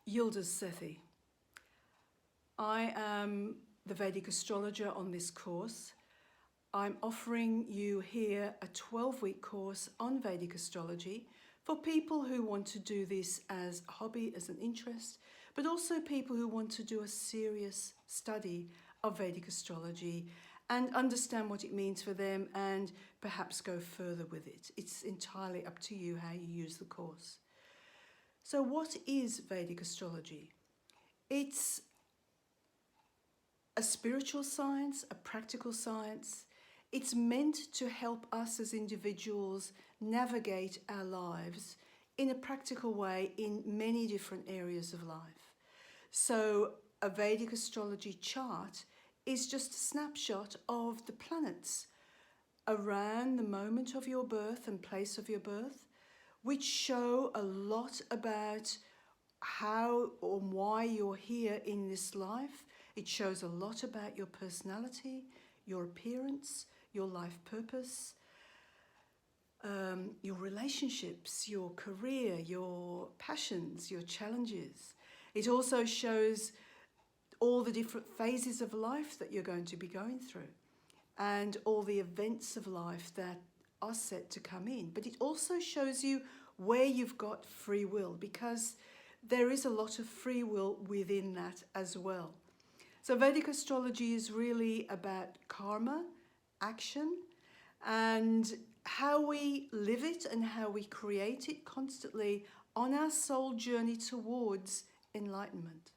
Yildiz Sethi. I am the Vedic astrologer on this course. I'm offering you here a 12-week course on Vedic astrology for people who want to do this as a hobby, as an interest, but also people who want to do a serious study of Vedic astrology and understand what it means for them and perhaps go further with it. It's entirely up to you how you use the course. So what is Vedic astrology? It's a spiritual science, a practical science. It's meant to help us as individuals navigate our lives in a practical way in many different areas of life. So a Vedic astrology chart is just a snapshot of the planets around the moment of your birth and place of your birth, which show a lot about how or why you're here in this life. It shows a lot about your personality, your appearance, your life purpose, your relationships, your career, your passions, your challenges. It also shows all the different phases of life that you're going to be going through and all the events of life that are set to come in. But it also shows you where you've got free will, because there is a lot of free will within that as well. So Vedic astrology is really about karma, action, and how we live it and how we create it constantly on our soul journey towards enlightenment.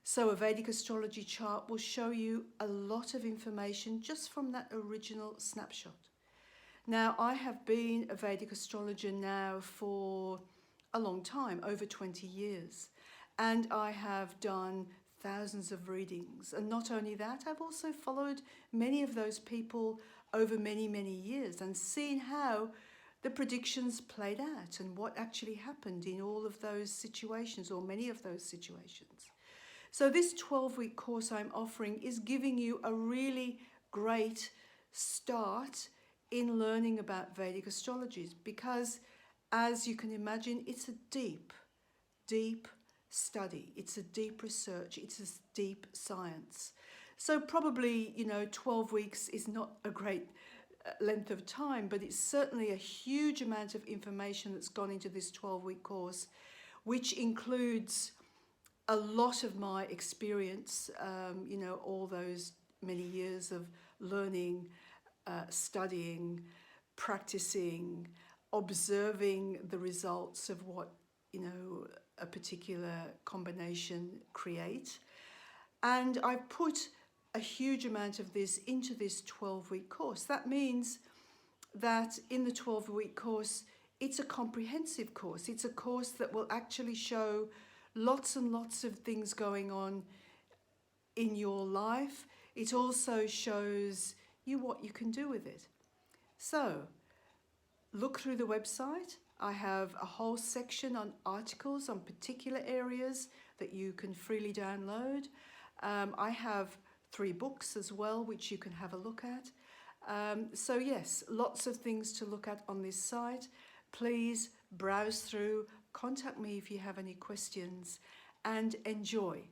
So a Vedic astrology chart will show you a lot of information just from that original snapshot. Now, I have been a Vedic astrologer now for a long time, over 20 years, and I have done thousands of readings. And not only that, I've also followed many of those people over many, many years and seen how the predictions played out and what actually happened in all of those situations, or many of those situations. So this 12-week course I'm offering is giving you a really great start in learning about Vedic astrology, because as you can imagine, it's a deep, deep study. It's a deep research. It's a deep science. So probably, 12 weeks is not a great length of time, but it's certainly a huge amount of information that's gone into this 12-week course, which includes a lot of my experience, all those many years of learning, studying, practicing, observing the results of what, a particular combination create. And I've put a huge amount of this into this 12-week course. That means that in the 12-week course, it's a comprehensive course. It's a course that will actually show lots and lots of things going on in your life. It also shows you what you can do with it. So look through the website. I have a whole section on articles on particular areas that you can freely download. I have 3 books as well, which you can have a look at. So yes, lots of things to look at on this site. Please browse through, contact me if you have any questions, and enjoy.